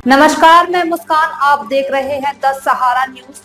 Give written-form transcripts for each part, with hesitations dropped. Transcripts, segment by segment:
नमस्कार, मैं मुस्कान। आप देख रहे हैं द सहारा न्यूज,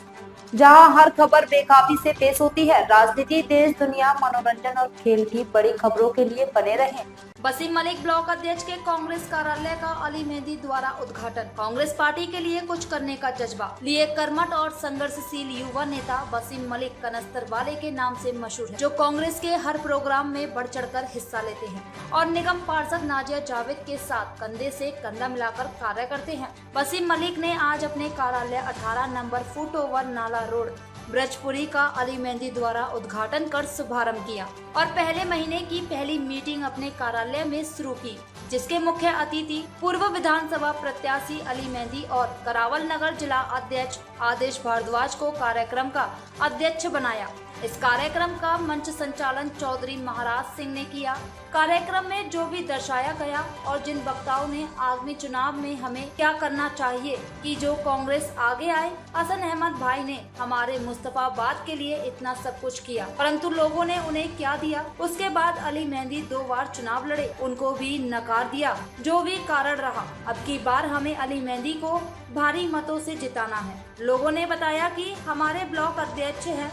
जहां हर खबर बेकाबी से पेश होती है। राजनीति, देश दुनिया, मनोरंजन और खेल की बड़ी खबरों के लिए बने रहें। वसीम मलिक ब्लॉक अध्यक्ष के कांग्रेस कार्यालय का अली मेहंदी द्वारा उद्घाटन। कांग्रेस पार्टी के लिए कुछ करने का जज्बा लिए कर्मठ और संघर्षशील युवा नेता वसीम मलिक कनस्तर वाले के नाम से मशहूर है, जो कांग्रेस के हर प्रोग्राम में बढ़ चढ़कर हिस्सा लेते हैं और निगम पार्षद नाजिया जावेद के साथ कंधे से कंधा मिलाकर कार्य करते हैं। वसीम मलिक ने आज अपने कार्यालय 18 नंबर फुट ओवर नाला रोड ब्रजपुरी का अली मेहंदी द्वारा उद्घाटन कर शुभारंभ किया और पहले महीने की पहली मीटिंग अपने कार्यालय में शुरू की, जिसके मुख्य अतिथि पूर्व विधानसभा प्रत्याशी अली मेहंदी और करावल नगर जिला अध्यक्ष आदेश भारद्वाज को कार्यक्रम का अध्यक्ष बनाया। इस कार्यक्रम का मंच संचालन चौधरी महाराज सिंह ने किया। कार्यक्रम में जो भी दर्शाया गया और जिन वक्ताओं ने आगामी चुनाव में हमें क्या करना चाहिए कि जो कांग्रेस आगे आए, हसन अहमद भाई ने हमारे मुस्तफाबाद के लिए इतना सब कुछ किया, परंतु लोगों ने उन्हें क्या दिया। उसके बाद अली मेहंदी 2 बार चुनाव लड़े, उनको भी नकार दिया, जो भी कारण रहा। अब की बार हमें अली मेहंदी को भारी मतों से जिताना है। लोगों ने बताया कि हमारे ब्लॉक अध्यक्ष हैं,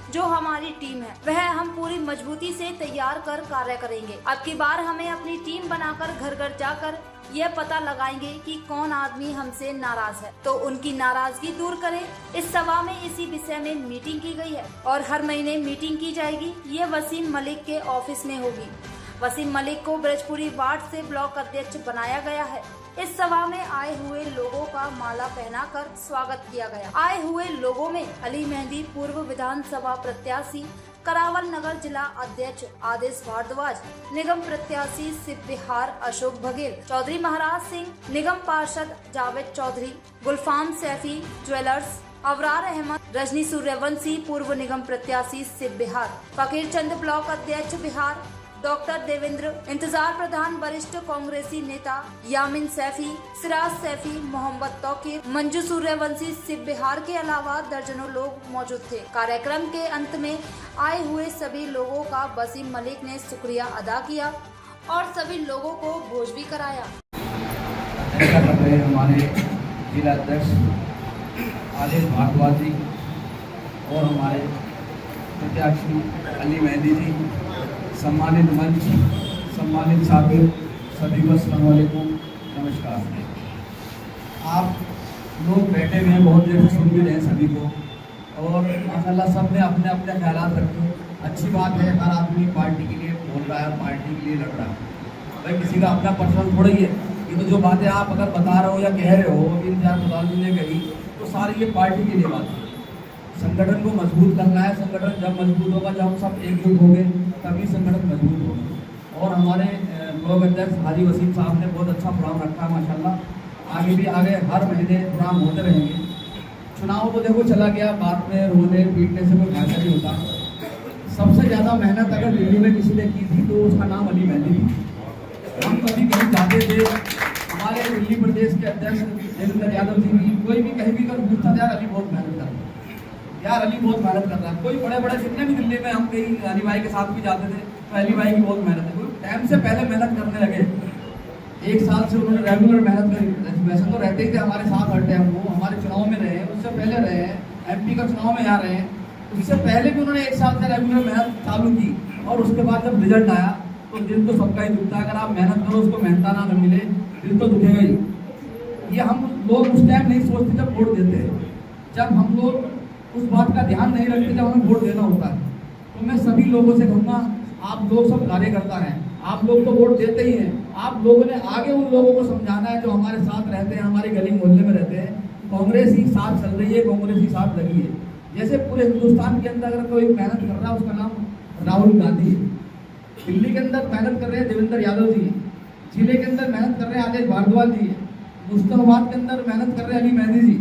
जो हमारी टीम है वह हम पूरी मजबूती से तैयार कर कार्य करेंगे। अब की बार हमें अपनी टीम बनाकर घर घर जाकर यह पता लगाएंगे कि कौन आदमी हमसे नाराज है, तो उनकी नाराजगी दूर करें। इस सभा में इसी विषय में मीटिंग की गई है और हर महीने मीटिंग की जाएगी। ये वसीम मलिक के ऑफिस में होगी। वसीम मलिक को ब्रजपुरी वार्ड से ब्लॉक अध्यक्ष बनाया गया है। इस सभा में आए हुए लोगों का माला पहनाकर स्वागत किया गया। आए हुए लोगों में अली मेहंदी पूर्व विधानसभा प्रत्याशी करावल नगर जिला अध्यक्ष आदेश भारद्वाज, निगम प्रत्याशी सिप बिहार अशोक बघेल, चौधरी महाराज सिंह, निगम पार्षद जावेद चौधरी, गुलफाम सैफी ज्वेलर्स, अवरार अहमद, रजनी सूर्यवंशी पूर्व निगम प्रत्याशी सिप बिहार, फकीर चंद ब्लॉक अध्यक्ष बिहार, डॉक्टर देवेंद्र, इंतजार प्रधान वरिष्ठ कांग्रेसी नेता यामिन सैफी, सिराज सैफी, मोहम्मद तौकीर, मंजू सूर्यवंशी, सिप बिहार के अलावा दर्जनों लोग मौजूद थे। कार्यक्रम के अंत में आए हुए सभी लोगों का वसीम मलिक ने शुक्रिया अदा किया और सभी लोगों को भोज भी कराया। हमारे जिला अध्यक्ष आदेश भारद्वाज जी और हमारे प्रत्याशी अली मेहंदी जी, सम्मानित मंच, सम्मानित साबिर, सभी को अस्सलाम वालेकुम, नमस्कार। आप लोग बैठे हुए हैं, बहुत देर से सुन भी रहे हैं सभी को, और माशाल्लाह सब ने अपने अपने ख्यालात रखे। अच्छी बात है, हर आदमी पार्टी के लिए बोल रहा है, पार्टी के लिए लड़ रहा है। भाई किसी का अपना पर्सनल थोड़ा ही है। ये तो जो बातें आप अगर बता रहे हो या कह रहे हो, इन 4 मुतालिब ने कही, तो सारी ये पार्टी के लिए बात है। संगठन को मजबूत करना है। संगठन जब मजबूत होगा, जब हम सब एकजुट होंगे, तभी संगठन मजबूत होगा। और हमारे ब्लॉक अध्यक्ष हाजी वसीम साहब ने बहुत अच्छा प्रोग्राम रखा है माशाल्लाह। आगे भी हर महीने प्रोग्राम होते रहेंगे। चुनाव तो देखो चला गया, बाद में रोने पीटने से कोई फायदा नहीं होता। सबसे ज़्यादा मेहनत अगर दिल्ली में किसी ने की थी तो उसका नाम अली मेहंदी थी। हम कभी कहीं जाते थे, हमारे दिल्ली प्रदेश के अध्यक्ष देवेंद्र यादव जी भी, कोई भी कहीं भी कर पूछता था, यार अली बहुत मेहनत कर रहा है, यार अली बहुत मेहनत कर रहा है। कोई बड़े बड़े जितने भी दिल्ली में हम कहीं अली भाई के साथ भी जाते थे, तो अली भाई की बहुत मेहनत है। कोई टाइम से पहले मेहनत करने लगे। 1 साल से उन्होंने रेगुलर मेहनत करी। वैसे तो रहते ही थे हमारे साथ, हर टाइम वो हमारे चुनाव में रहे हैं, उससे पहले रहे हैं, MP का चुनाव में यहाँ रहे हैं, उससे पहले भी उन्होंने 1 साल से रेगुलर मेहनत चालू की। और उसके बाद जब रिजल्ट आया तो दिल तो सबका ही दुखता है। अगर आप मेहनत करो, उसको मेहनताना न मिले, दिल तो दुखेगा ही। ये हम लोग उस टाइम नहीं सोचते जब वोट देते हैं, जब हम लोग उस बात का ध्यान नहीं रखते जब हमें वोट देना होता है। तो मैं सभी लोगों से कहूँगा, आप लोग सब कार्यकर्ता हैं, आप लोग तो वोट देते ही हैं। आप लोगों ने आगे उन लोगों को समझाना है जो हमारे साथ रहते हैं, हमारे गली मोहल्ले में रहते हैं। कांग्रेस ही साथ चल रही है, कांग्रेस ही साथ लगी है। जैसे पूरे हिंदुस्तान के अंदर अगर कोई मेहनत कर रहा है, उसका नाम राहुल गांधी है। दिल्ली के अंदर मेहनत कर रहे हैं देवेंद्र यादव जी, जिले के अंदर मेहनत कर रहे हैं आदेश भारद्वाज जी, मुस्तफाबाद के अंदर मेहनत कर रहे हैं अली मेहंदी जी।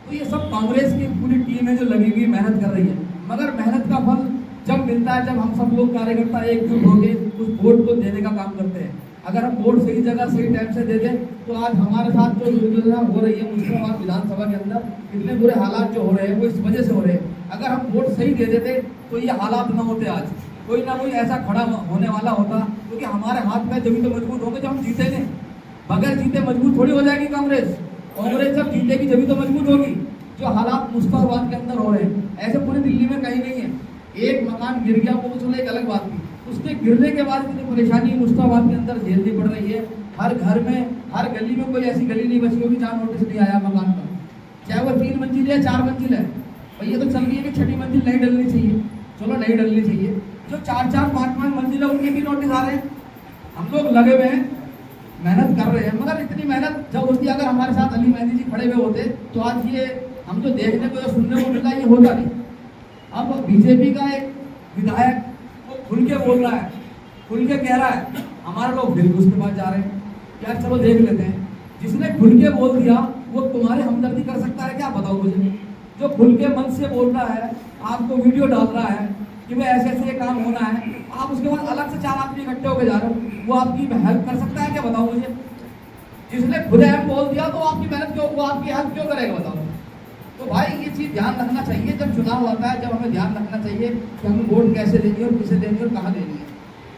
तो ये सब कांग्रेस की पूरी टीम है जो लगी हुई मेहनत कर रही है। मगर मेहनत का फल जब मिलता है, जब हम सब लोग कार्यकर्ता एकजुट होकर उस वोट को देने का काम करते हैं। अगर हम वोट सही जगह सही टाइम से दे दें, तो आज हमारे साथ जो दुर्घटना हो रही है मुस्लिमाबाद विधानसभा के अंदर, इतने बुरे हालात जो हो रहे हैं वो इस वजह से हो रहे हैं। अगर हम वोट सही दे देते तो ये हालात ना होते। आज कोई ना कोई ऐसा खड़ा होने वाला होता, क्योंकि हमारे हाथ में जब तो मजबूत होंगे जब हम जीते नहीं। बगैर जीते मजबूत थोड़ी हो जाएगी कांग्रेस। कांग्रेस जब जीतेगी जब तो मजबूत होगी। जो हालात मुस्तफाबाद के अंदर हो रहे हैं ऐसे पूरी दिल्ली में कहीं नहीं है। एक मकान गिर गया वो चलो एक अलग बात थी, उसके गिरने के बाद इतनी परेशानी मुस्तफाबाद के अंदर झेलनी पड़ रही है। हर घर में हर गली में कोई ऐसी गली नहीं बची होगी जहाँ नोटिस नहीं आया मकान का, चाहे वो 3 मंजिल है 4 मंजिल है। और ये तो चल रही है कि 6ठी मंजिल नहीं डलनी चाहिए, चलो नहीं डलनी चाहिए। जो 4-4, 5-5 मंजिल है उनके भी नोटिस आ रहे हैं। हम लोग लगे हुए हैं, मेहनत कर रहे हैं, मगर इतनी मेहनत जब होती अगर हमारे साथ अली मेहंदी जी खड़े हुए होते तो आज ये हम जो देखने को सुनने को मिला ये होता नहीं। अब बीजेपी का एक विधायक वो खुल के बोल रहा है, खुल के कह रहा है, हमारे लोग फिर उसके पास जा रहे हैं। यार चलो देख लेते हैं, जिसने खुल के बोल दिया वो तुम्हारे हमदर्दी कर सकता है क्या, बताओ मुझे। जो खुल के मन से बोल रहा है, आपको वीडियो डाल रहा है कि भाई ऐसे ऐसे काम होना है, आप उसके बाद अलग से 4 आदमी इकट्ठे होकर जा रहे हो, वो आपकी हेल्प कर सकता है क्या, बताओ मुझे। जिसने खुलेआम बोल दिया तो आपकी मेहनत क्यों, वो आपकी हेल्प क्यों करेगा, बताओ। तो भाई ये चीज ध्यान रखना चाहिए, जब चुनाव आता है जब हमें ध्यान रखना चाहिए कि हमें वोट कैसे देनी है और किसे देनी है और कहाँ देनी है।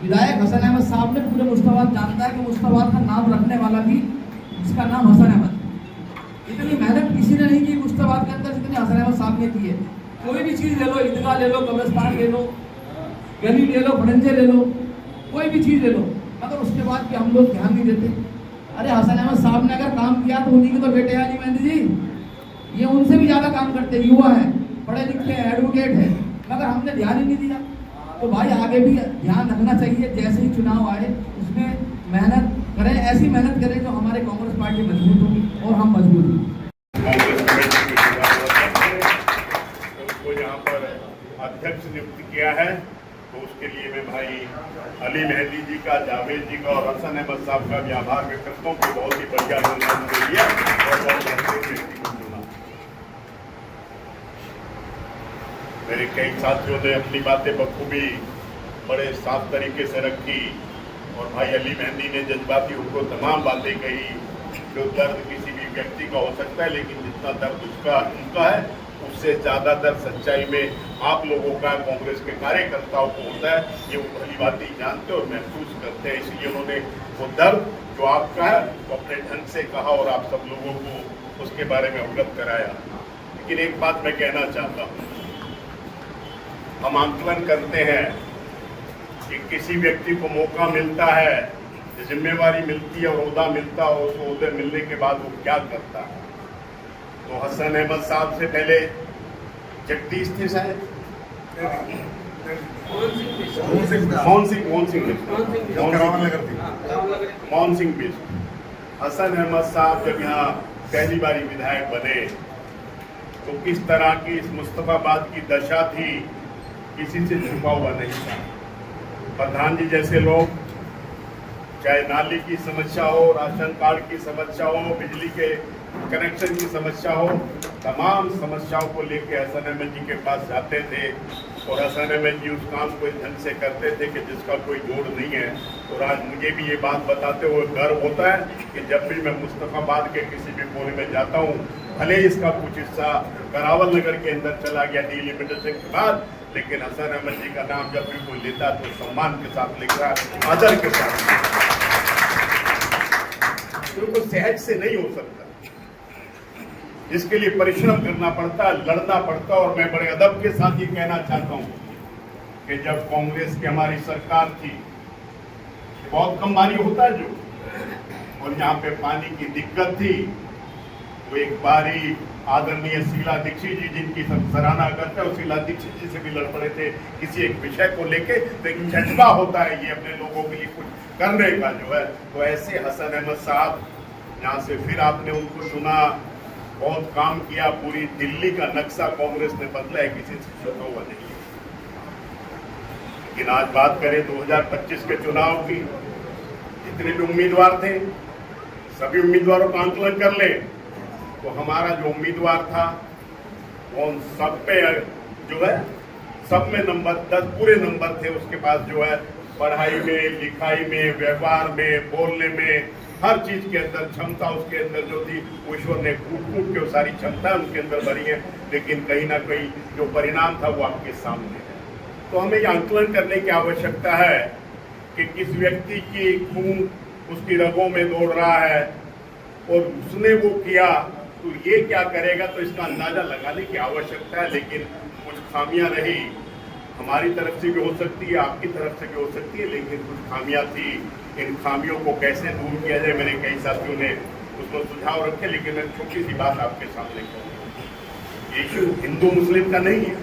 विधायक हसन अहमद साहब ने पूरे मुस्तफाबाद जानता है कि मुस्तफाबाद का नाम रखने वाला भी जिसका नाम हसन अहमद। इतनी मेहनत किसी ने नहीं की मुस्तफाबाद के अंदर जितनी हसन अहमद साहब ने की है। कोई भी चीज ले लो, ईदगाह ले लो, कब्रिस्तान ले लो, गली ले लो, भड़ंजे ले लो, कोई भी चीज ले लो, मगर उसके बाद भी हम लोग ध्यान नहीं देते। अरे हसन अहमद साहब ने अगर काम किया तो उन्हीं के तो बेटे हैं अली मेहंदी जी, ये उनसे भी ज्यादा काम करते हैं, युवा है, पढ़े लिखे हैं, एडवोकेट है, मगर हमने ध्यान ही नहीं दिया। तो भाई आगे भी ध्यान रखना चाहिए, जैसे ही चुनाव आए उसमें मेहनत करें, ऐसी मेहनत करें जो हमारे कांग्रेस पार्टी मजबूत हो और हम मजबूत हों। कांग्रेस कमेटी की उनको यहाँ पर अध्यक्ष नियुक्त किया है, तो उसके लिए मैं भाई अली मेहंदी जी का, जावेद जी का और हसन अहमद साहब का भी आभार व्यक्त करता हूँ कि बहुत ही बढ़िया निर्णय लिया और बहुत बेहतरीन व्यक्ति को चुना। मेरे कई साथियों ने अपनी बातें बखूबी बड़े साफ तरीके से रखी और भाई अली मेहंदी ने जज्बाती उनको तमाम बातें कही। जो दर्द किसी भी व्यक्ति का हो सकता है, लेकिन जितना दर्द उनका है उससे ज़्यादा दर्द सच्चाई में आप लोगों का, कांग्रेस के कार्यकर्ताओं को होता है। ये वो भली बात ही जानते और महसूस करते हैं, इसलिए उन्होंने वो दर्द जो आपका है वो अपने ढंग से कहा और आप सब लोगों को उसके बारे में अवगत कराया। लेकिन एक बात मैं कहना चाहता हूँ, हम आंकलन करते हैं कि किसी व्यक्ति को मौका मिलता है, जिम्मेवारी मिलती है और ओहदा मिलता है, उस ओहदे मिलने के बाद वो क्या करता है। तो हसन अहमद साहब से पहले जगदीश थे शायद, मोहन सिंह बिष्ट। हसन अहमद साहब जब यहाँ पहली बारी विधायक बने तो किस तरह की इस मुस्तफाबाद की दशा थी, किसी से छुपा हुआ नहीं था। प्रधान जी जैसे लोग, चाहे नाली की समस्या हो, राशन कार्ड की समस्या हो, बिजली के कनेक्शन की समस्या हो, तमाम समस्याओं को लेकर हसन अहमद जी के पास जाते थे और हसन अहमद जी उस काम को इस ढंग से करते थे कि जिसका कोई जोड़ नहीं है। और आज मुझे भी ये बात बताते हुए गर्व होता है कि जब भी मैं मुस्तफाबाद के किसी भी कोने में जाता हूँ, भले इसका कुछ हिस्सा करावल नगर के अंदर चला गया डिलिमिटेशन के बाद, लेकिन हसन अहमद जी का नाम जब भी कोई लेता तो सम्मान के साथ लिखता है, आदर के साथ, क्योंकि सहज से नहीं हो सकता, इसके लिए परिश्रम करना पड़ता है, लड़ना पड़ता है। और मैं बड़े अदब के साथ ये कहना चाहता हूँ कि जब कांग्रेस की हमारी सरकार थी, बहुत कम पानी होता है जो, और यहाँ पे पानी की दिक्कत थी, तो एक बारी आदरणीय शीला दीक्षित जी, जिनकी सब सराहना करते हैं, शीला दीक्षित जी से भी लड़ पड़े थे किसी एक विषय को लेके। तो एक जज्बा होता है ये अपने लोगों के लिए कुछ करने का जो है। तो ऐसे हसन अहमद साहब, यहाँ से फिर आपने उनको चुना, बहुत काम किया, पूरी दिल्ली का नक्शा कांग्रेस ने बदला है, किसी से छुपा हुआ नहीं है। लेकिन आज बात करें 2025 के चुनाव की, जितने भी उम्मीदवार थे सभी उम्मीदवारों का आंकलन कर ले तो हमारा जो उम्मीदवार था वो उन सब पे जो है, सब में नंबर 10 पूरे नंबर थे उसके पास, जो है पढ़ाई में, लिखाई में, व्यवहार में, बोलने में, हर चीज के अंदर क्षमता उसके अंदर जो थी, वो ईश्वर ने कूट कूट के वो सारी क्षमता उनके अंदर भरी है। लेकिन कहीं ना कहीं जो परिणाम था वो आपके सामने है। तो हमें ये आंकलन करने की आवश्यकता है कि किस व्यक्ति की खून उसकी रगों में दौड़ रहा है, और उसने वो किया तो ये क्या करेगा, तो इसका अंदाजा लगाने की आवश्यकता है। लेकिन कुछ खामियां रही, हमारी तरफ से भी हो सकती है, आपकी तरफ से भी हो सकती है, लेकिन कुछ खामियां थी। इन खामियों को कैसे दूर किया जाए, मेरे कई साथियों ने उसको सुझाव रखे। लेकिन मैं छोटी सी बात आपके सामने कहूँगा, इशू हिंदू मुस्लिम का नहीं है,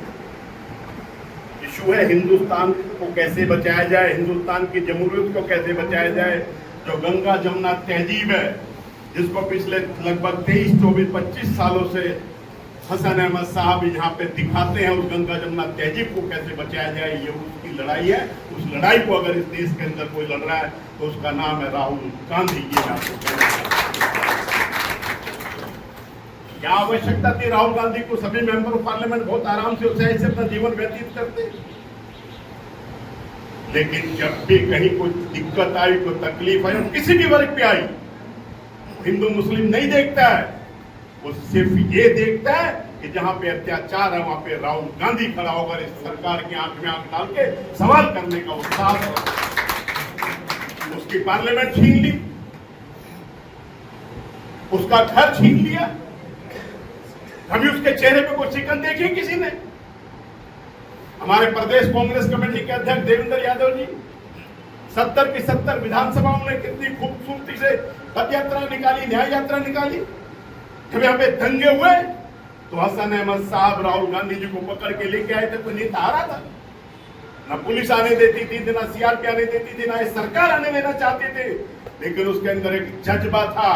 इशू है हिंदुस्तान को कैसे बचाया जाए, हिंदुस्तान की जमहूरियत को कैसे बचाया जाए। जो गंगा जमुना तहजीब है, जिसको पिछले लगभग 23, 24, 25 सालों से हसन अहमद साहब यहाँ पे दिखाते हैं, उस गंगा जमुना तहजीब को कैसे बचाया जाए, ये उसकी लड़ाई है। उस लड़ाई को अगर इस देश के अंदर कोई लड़ रहा है तो उसका नाम है राहुल गांधी। ये आपको कहना क्या आवश्यकता थी राहुल गांधी को? सभी मेंबर ऑफ पार्लियामेंट बहुत आराम से उत्साह से अपना जीवन व्यतीत करते, लेकिन जब भी कहीं कोई दिक्कत आई, कोई तकलीफ आई, किसी भी वर्ग पे आई, हिंदू मुस्लिम नहीं देखता है, वो सिर्फ ये देखता है कि जहां पे अत्याचार है वहां पे राहुल गांधी खड़ा होकर इस सरकार की आंख में आंख डाल के सवाल करने का उत्साह। उसकी पार्लियामेंट छीन ली, उसका घर छीन लिया, कभी उसके चेहरे पे कोई शिकन देखी किसी ने? हमारे प्रदेश कांग्रेस कमेटी के अध्यक्ष देवेंद्र यादव जी 70 की 70 विधानसभाओं में कितनी खूबसूरती से पद यात्रा निकाली, न्याय यात्रा निकाली। जब यहाँ पे दंगे हुए तो हसन अहमद साहब राहुल गांधी जी को पकड़ के लेके आए थे, कोई नेता आ रहा था? ना पुलिस आने देती थी, ना सीआरपी आने देती थी, ना सरकार आने देना चाहते थे। लेकिन उसके अंदर एक जज्बा था,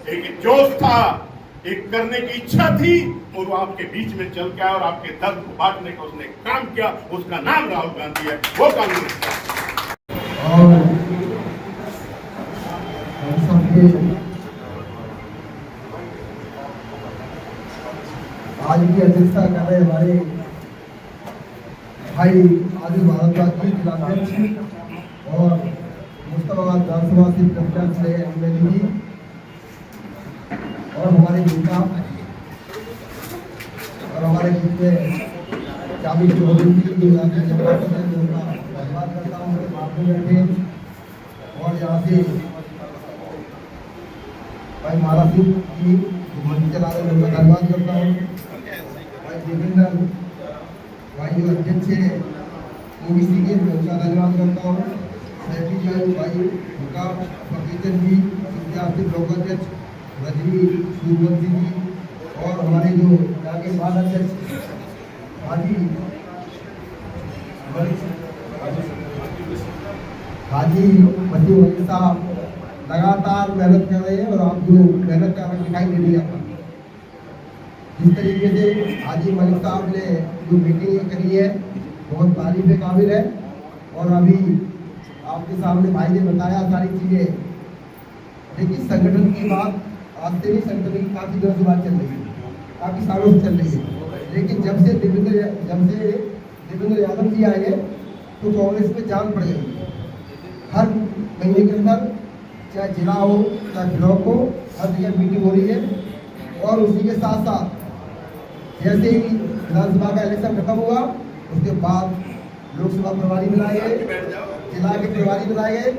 एक जोश था, एक करने की इच्छा थी, और वो आपके बीच में चल के आया और आपके दर्द को बांटने का उसने काम किया। उसका नाम राहुल गांधी है, वो कांग्रेस का। आज की अध्यक्षता कर रहे हमारे भाई आदिल भारद्वाज जी जिलाध्यक्ष और मुस्तफाबाद विधानसभा से प्रत्याशी रहे एमएलए जी और हमारे नेता और हमारे बीच में चाबी चौधरी जी धन्यवाद करता हूँ उनके माध्यम में। और यहाँ से भाई माला सिंह जी मंच चला रहे हैं, उनका धन्यवाद करता हूँ। भाई देवेंद्र भाई जो अध्यक्ष है ओबीसी के, उनका धन्यवाद करता हूँ। सेक्रेटरी भाई उनका, फकीर जी विद्यार्थी ब्लॉक अध्यक्ष रजनी सूर्यवंशी जी और हमारे जो यहाँ के बाद अध्यक्ष हाजी मजीद साहब लगातार मेहनत कर रहे हैं और आप जो मेहनत कर रहे दिखाई दे रही है। जिस तरीके से हाजी मलिक साहब ने जो मीटिंग करी है बहुत तारीफ के काबिल है। और अभी आपके सामने भाई ने बताया सारी चीज़ें, लेकिन संगठन की बात आज से नहीं, संगठन की काफ़ी दिनों से बात चल रही है, काफ़ी सालों से चल रही है। लेकिन जब से देवेंद्र यादव जी आए हैं तो कांग्रेस में जान पड़ गई। हर महीने के अंदर चाहे जिला हो चाहे ब्लॉक हो, हर जगह मीटिंग हो रही है। और उसी के साथ साथ जैसे ही विधानसभा का इलेक्शन खत्म हुआ उसके बाद लोकसभा प्रभारी बनाए गए, जिला के प्रभारी बनाए गए।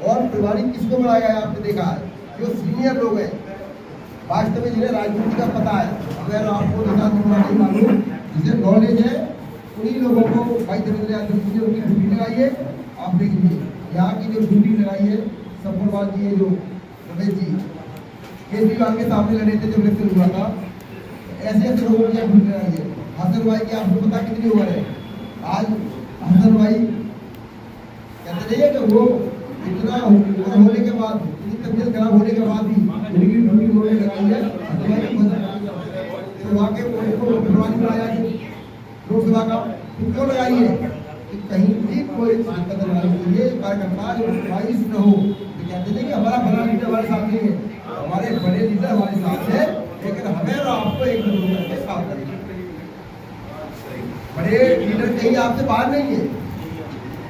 और प्रभारी किसको बनाया गया आपने देखा है, जो सीनियर लोग हैं, वास्तव में जिन्हें राजनीति का पता है। अगर आपको नहीं मालूम, जिसे नॉलेज है, उन्हीं लोगों को भाई देवेंद्र यादव जी ने उनकी ड्यूटी लगाई है। आप देखिए यहाँ की जो ड्यूटी लगाई है सफरवाल जी, जो रमेश जी केजरीवाल के सामने लड़े थे जब इलेक्शन हुआ था, ऐसे ऐसे लोगों की ड्यूटी लगाई है। हसन भाई की आपको पता कितनी उम्र है? आज हसन भाई कहते नहीं है कि वो इतना उम्र होने के बाद, इतनी तबीयत खराब होने के बाद भी उनकी ड्यूटी उन्होंने लगाई है। तो वाकई उनको प्रभारी बनाया है लोकसभा का, क्यों लगाई है कि कहीं भी कोई दिक्कत नहीं, ये कार्यकर्ता जो बाईस न हो। तो कहते हैं कि हमारा बड़ा लीडर हमारे साथ नहीं है, हमारे बड़े लीडर हमारे साथ है, लेकिन हमें और आपको एक दूसरे के साथ करेंगे। बड़े लीडर कहीं आपसे बाहर नहीं है।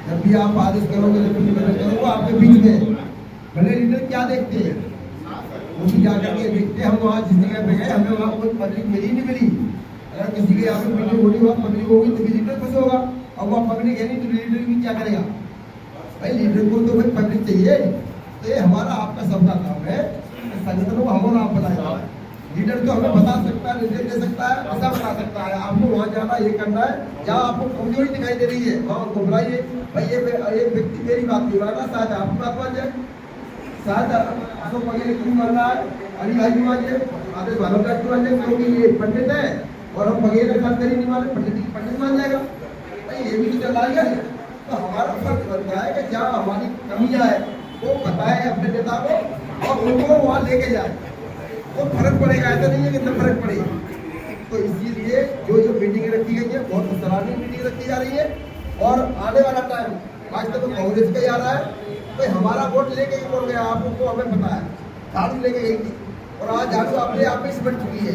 जब भी आप आदेश करोगे, जब भी मदद करोगे, आपके बीच में बड़े लीडर क्या देखते हैं, वो भी जाकर के देखते हैं। हम वहाँ जिस जगह पे गए हमें वहाँ कोई पब्लिक मिली नहीं मिली। अगर किसी के यहाँ पे मीटिंग होनी, वहाँ पब्लिक होगी तो लीडर खुश होगा, और वहाँ पब्लिक है नहीं तो लीडर भी क्या करेगा? भाई लीडर को तो भाई पब्लिक चाहिए। तो ये हमारा आपका सबका काम है, संगठनों को हम आप बताएगा। लीडर तो हमें बता सकता है, निर्देश दे सकता है, ऐसा बता सकता है आपको वहाँ जाना, ये करना है। जहाँ आपको कमजोरी दिखाई दे रही है वहाँ घबराइए। भाई ये व्यक्ति मेरी बात नहीं माना, शायद आपकी बात मान जाए, शायद अशोक वगैरह क्यों मान रहा है, अली भाई भी मान जाए, आदेश भानु का क्यों मान जाए, क्योंकि ये पंडित है और हम वगैरह जानकारी नहीं माने, पंडित मान जाएगा। भाई ये भी तो चल रहा है। तो हमारा फर्ज बनता है कि जहाँ हमारी कमियाँ है वो बताए अपने नेता को और उनको वहाँ लेके जाए। वो फर्क पड़ेगा, ऐसा नहीं है कि न फर्क पड़ेगा। तो इसीलिए जो मीटिंग रखी गई है बहुत सराहनीय मीटिंग रखी जा रही है। और आने वाला टाइम आज तक तो कांग्रेस का ही आ रहा है। तो हमारा वोट लेके ही बोल गया, आपको हमें पता है, झाड़ू लेके गई थी और आज झाड़ू अपने आप में सिमट चुकी है।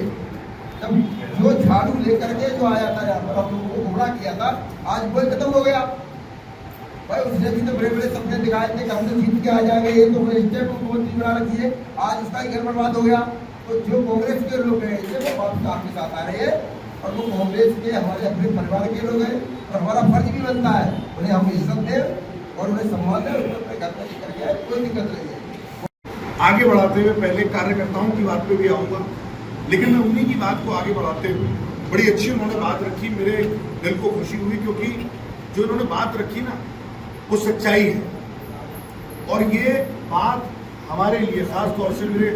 तब जो झाड़ू लेकर के जो आया था यहाँ पर हम लोगों को गुमराह किया था, आज वो खत्म हो गया। भाई उसने भी तो बड़े बड़े सपने दिखाए थे कि हम तो जीत के आ जाएंगे, ये तो स्टेट मुख्यमंत्री बना रखी है, आज उसका ही घर बर्बाद हो गया। तो जो कांग्रेस के लोग हैं वो वापस आपके साथ आ रहे हैं और वो कांग्रेस के हमारे अपने परिवार के लोग हैं और हमारा फर्ज भी बनता है उन्हें हम इज्जत दें और उन्हें सम्मान दें, उन्हें घर में लेकर के कोई दिक्कत नहीं है। आगे बढ़ाते हुए पहले कार्यकर्ताओं की बात पे भी आऊँगा, लेकिन मैं उन्हीं की बात को आगे बढ़ाते हुए बड़ी अच्छी उन्होंने बात रखी, मेरे दिल को खुशी हुई क्योंकि जो उन्होंने बात रखी ना वो सच्चाई है। और ये बात हमारे लिए खास तौर से मेरे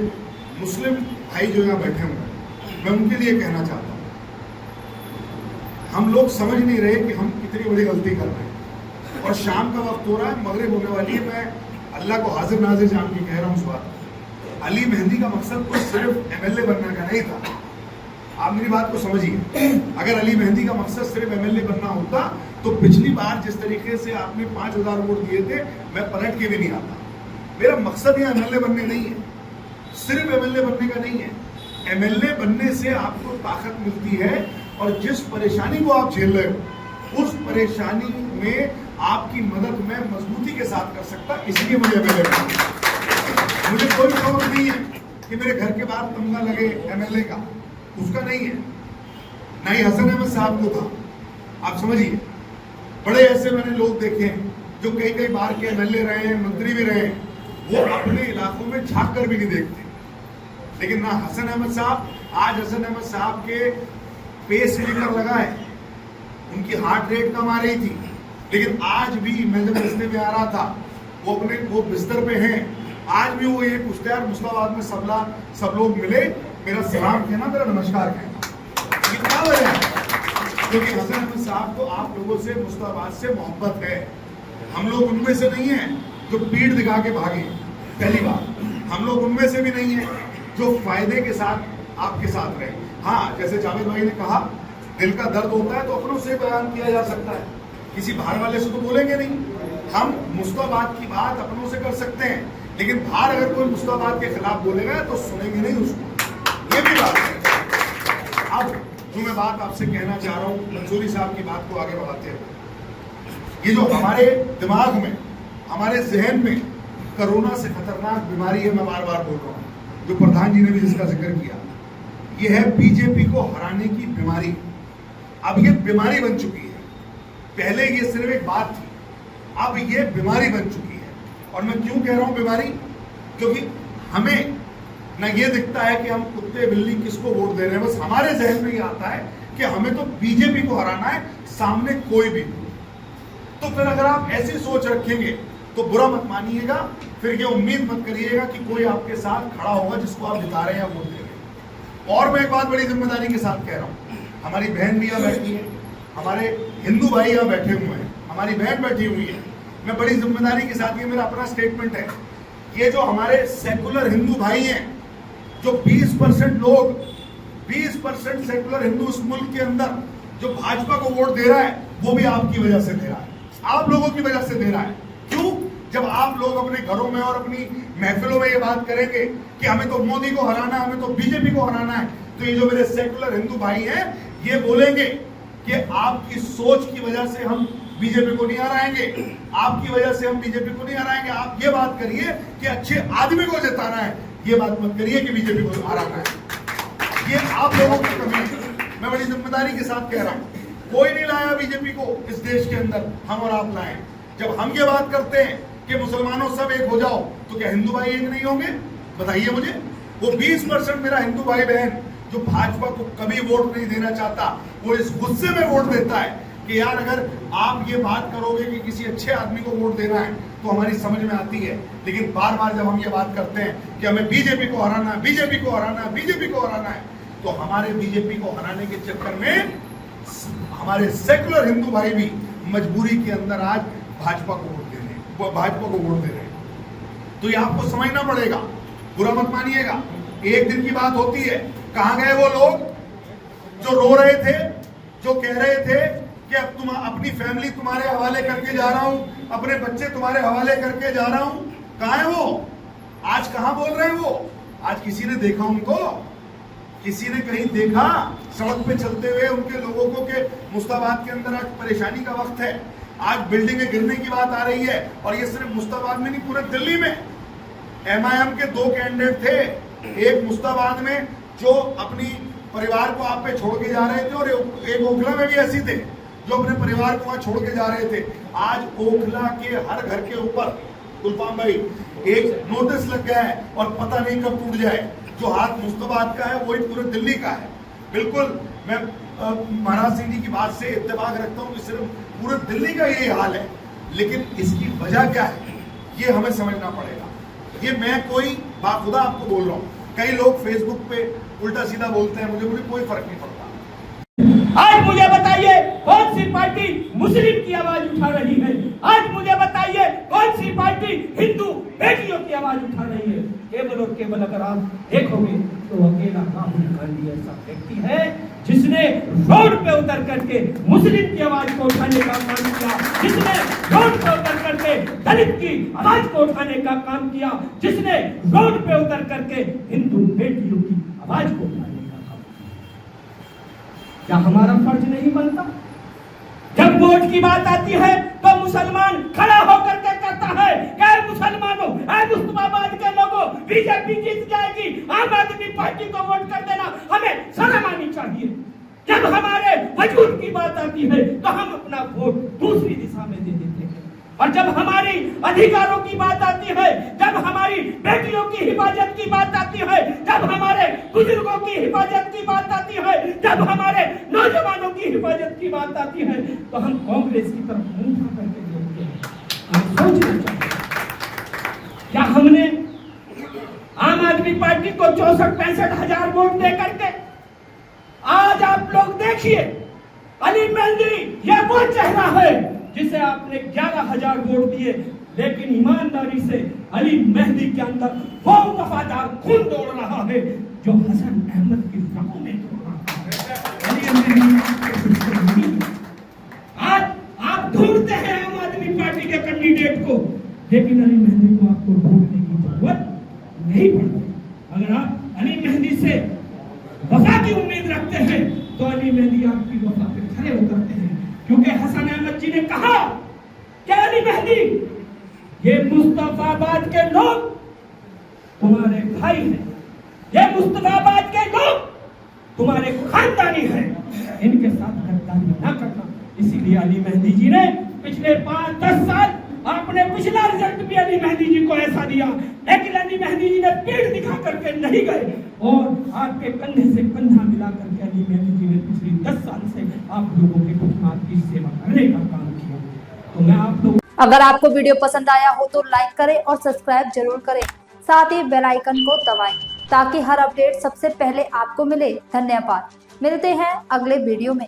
मुस्लिम भाई जो यहाँ बैठे हुए हैं, मैं उनके लिए कहना चाहता हूँ, हम लोग समझ नहीं रहे कि हम कितनी बड़ी गलती कर रहे हैं। और शाम का वक्त हो रहा है, मगरिब होने वाली है, मैं अल्लाह को हाजिर नाजिर जान के कह रहा हूँ इस बात। अली मेहंदी का मकसद तो सिर्फ एमएलए बनने का नहीं था, आप मेरी बात को समझिए। अगर अली मेहंदी का मकसद सिर्फ एमएलए बनना होता तो पिछली बार जिस तरीके से आपने 5000 वोट दिए थे मैं पलट के भी नहीं आता। मेरा मकसद यहाँ एमएलए बनने नहीं है, सिर्फ एमएलए बनने का नहीं है। एमएलए बनने से आपको ताकत मिलती है और जिस परेशानी को आप झेल रहे हो उस परेशानी में आपकी मदद मैं मजबूती के साथ कर सकता, इसलिए मुझे एमएलए बनना है। मुझे कोई शौक नहीं है कि मेरे घर के बाहर तमगा लगे एमएलए का, उसका नहीं है, ना ही हसन अहमद साहब को था। आप समझिए, बड़े ऐसे मैंने लोग देखे हैं जो कई कई बार के एमएलए रहे हैं, मंत्री भी रहे हैं, वो अपने इलाकों में झांक कर भी नहीं देखते। लेकिन ना हसन अहमद साहब, आज हसन अहमद साहब के पेस लीकर लगा है, उनकी हार्ट रेट कम आ रही थी, लेकिन आज भी मैं जब रास्ते में आ रहा था वो बिस्तर पे हैं, आज भी वो ये पूछते हैं मुस्ताबाद में सब लोग मिले, मेरा सलाम कहना, मेरा नमस्कार कहना। ये क्या वजह है? क्योंकि हसन अहमद साहब को आप लोगों से मुस्ताबाद से मोहब्बत है। हम लोग उनमें से नहीं है जो पीठ दिखा के भागे, पहली बात। हम लोग उनमें से भी नहीं है जो फायदे के साथ आपके साथ रहे। हाँ, जैसे जावेद भाई ने कहा, दिल का दर्द होता है तो अपनों से बयान किया जा सकता है, किसी बाहर वाले से तो बोलेंगे नहीं। हम मुस्ताबाद की बात अपनों से कर सकते हैं, लेकिन बाहर अगर कोई मुस्ताबाद के खिलाफ बोलेगा तो सुनेंगे नहीं उसको, ये भी बात है। अब जो मैं बात आपसे कहना चाह रहा हूँ, मंसूरी साहब की बात को आगे बढ़ाते हैं, ये जो हमारे दिमाग में, हमारे जहन में कोरोना से खतरनाक बीमारी है, मैं बार बार बोल रहा हूँ, जो प्रधान जी ने भी जिसका जिक्र किया, ये है बीजेपी को हराने की बीमारी। अब ये बीमारी बन चुकी है, पहले ये सिर्फ एक बात थी, अब ये बीमारी बन चुकी है। और मैं क्यों कह रहा हूं बीमारी? क्योंकि हमें ना ये दिखता है कि हम कुत्ते बिल्ली किसको वोट दे रहे हैं, बस हमारे जहन में ये आता है कि हमें तो बीजेपी को हराना है, सामने कोई भी। तो फिर अगर आप ऐसी सोच रखेंगे तो बुरा मत मानिएगा, फिर ये उम्मीद मत करिएगा कि कोई आपके साथ खड़ा होगा जिसको आप जिता रहे हैं या वोट दे रहे हैं। और मैं एक बात बड़ी जिम्मेदारी के साथ कह रहा हूँ, हमारी बहन भी यहाँ बैठी है, हमारे हिंदू भाई यहाँ बैठे हुए हैं, हमारी बहन बैठी हुई है, मैं बड़ी जिम्मेदारी के साथ, ये मेरा अपना स्टेटमेंट है, ये जो हमारे सेकुलर हिंदू भाई हैं, जो 20% लोग, 20% सेकुलर हिंदू इस मुल्क के अंदर जो भाजपा को वोट दे रहा है, वो भी आपकी वजह से दे रहा है, आप लोगों की वजह से दे रहा है। क्यों? जब आप लोग अपने घरों में और अपनी महफिलों में ये बात करेंगे कि हमें तो मोदी को हराना है, हमें तो बीजेपी को हराना है, तो ये जो मेरे सेकुलर हिंदू भाई हैं, ये बोलेंगे कि आपकी सोच की वजह से हम बीजेपी को नहीं हराएंगे, आपकी वजह से हम बीजेपी को नहीं हराएंगे। आप ये बात करिए कि अच्छे आदमी को जिताना है, ये बात मत करिए कि बीजेपी को हराना है। ये आप लोगों की कमी है, मैं बड़ी जिम्मेदारी के साथ कह रहा हूँ। कोई नहीं लाया बीजेपी को इस देश के अंदर, हम और आप लाए। जब हम ये बात करते हैं कि मुसलमानों सब एक हो जाओ, तो क्या हिंदू भाई एक नहीं होंगे? बताइए मुझे, वो 20% मेरा हिंदू भाई बहन जो भाजपा को कभी वोट नहीं देना चाहता, वो इस गुस्से में वोट देता है कि यार अगर आप ये बात करोगे कि किसी अच्छे आदमी को वोट देना है तो हमारी समझ में आती है, लेकिन बार बार जब हम ये बात करते हैं कि हमें बीजेपी को हराना है, बीजेपी को हराना है, बीजेपी को हराना है, तो हमारे बीजेपी को हराने के चक्कर में हमारे सेकुलर हिंदू भाई भी मजबूरी के अंदर आज भाजपा को वोट दे रहे हैं। तो ये आपको समझना पड़ेगा, बुरा मत मानिएगा। एक दिन की बात होती है, कहां गए वो लोग जो रो रहे थे, जो कह रहे थे कि अब तुम अपनी फैमिली तुम्हारे हवाले करके जा रहा हूं, अपने बच्चे तुम्हारे हवाले करके जा रहा हूं, कहां है वो? आज कहां बोल रहे हैं वो? आज किसी ने देखा उनको? किसी ने कहीं देखा सड़क पे चलते हुए उनके लोगों को कि मुस्ताबाद के अंदर आज परेशानी का वक्त है, आज बिल्डिंगें गिरने की बात आ रही है, और ये सिर्फ मुस्ताबाद में नहीं, पूरे दिल्ली में MIM के 2 कैंडिडेट थे, एक मुस्ताबाद में जो अपनी परिवार को आप पे छोड़ के जा रहे थे, और एक ओखला में भी ऐसी थे जो अपने परिवार को वहां छोड़ के जा रहे थे। आज ओखला के हर घर के ऊपर गुलफाम भाई एक नोटिस लग गया है, और पता नहीं कब टूट जाए। जो हाथ मुस्ताबाद का है वही पूरे दिल्ली का है। बिल्कुल मैं महाराज सिंह जी की बात से इत्तेफाक रखता हूँ कि सिर्फ पूरे दिल्ली का यही हाल है, लेकिन इसकी वजह क्या है ये हमें समझना पड़ेगा। ये मैं कोई बाखुदा आपको बोल रहा हूँ, कई लोग फेसबुक पे उल्टा सीधा बोलते हैं, मुझे कोई फर्क नहीं पड़ता। आज मुझे बताइए कौन सी पार्टी मुस्लिम की आवाज उठा रही है? आज मुझे बताइए कौन सी पार्टी हिंदू बेटियों की आवाज उठा रही है? केवल और केवल अगर आप देखोगे तो अकेला राहुल गांधी ऐसा व्यक्ति है जिसने रोड पे उतर करके मुस्लिम की आवाज को उठाने का काम किया, जिसने रोड पे उतर करके दलित की आवाज को उठाने का काम किया, जिसने रोड पे उतर करके हिंदू बेटियों की आवाज को उठाने का काम किया। क्या हमारा फर्ज नहीं बनता? जब वोट की बात आती है तो मुसलमान खड़ा होकर के कहता है कि मुसलमानों, मुस्तफाबाद के लोगों, बीजेपी जीत जाएगी, आम आदमी पार्टी को वोट कर देना, हमें शर्म आनी चाहिए। जब हमारे वजूद की बात आती है तो हम अपना वोट दूसरी दिशा में दे देते हैं, और जब हमारी अधिकारों की बात आती है, जब हमारी बेटियों की हिफाजत की बात आती है, जब हमारे बुजुर्गों की हिफाजत की बात आती है, जब हमारे नौजवानों की हिफाजत की बात आती है, तो हम कांग्रेस की तरफ मुंह उठा करके देखते हैं। हमें सोचना चाहिए, क्या हमने आम आदमी पार्टी को 64-65 हजार वोट दे करके, आज आप लोग देखिए अली मेहंदी ये वो चेहरा है जिसे आपने 11,000 वोट दिए, लेकिन ईमानदारी से अली मेहंदी के अंदर वो वफादार खून दौड़ रहा है जो हसन अहमद की राहों में दौड़ रहा है। आज आप ढूंढते हैं आम आदमी पार्टी के कैंडिडेट को, लेकिन अली मेहंदी को आपको ढूंढने की जरूरत नहीं पड़ती। अगर आप अली मेहंदी से वफा की उम्मीद रखते हैं तो अली मेहंदी आपकी वफा पे खड़े उतरते हैं, क्योंकि हसन अहमद जी ने कहा कि अली मेहंदी ये मुस्तफाबाद के लोग तुम्हारे भाई हैं, ये मुस्तफाबाद के लोग तुम्हारे खानदानी हैं, इनके साथ गद्दारी ना करना। इसीलिए अली मेहंदी जी ने पिछले 5-10 साल आपने पिछला रिजल्ट भी अली मेहंदी जी को ऐसा दिया, लेकिन अली मेहंदी जी ने पीठ दिखा करके नहीं गए, और आपके कंधे से कंधा मिला करके अली मेहंदी जी ने पिछले 10 साल से आप लोगों के खुदमात की सेवा करने का काम किया। तो मैं आप लोग, अगर आपको वीडियो पसंद आया हो तो लाइक करें और सब्सक्राइब जरूर करें, साथ ही बेल आइकन को दबाएं ताकि हर अपडेट सबसे पहले आपको मिले। धन्यवाद। मिलते हैं अगले वीडियो में।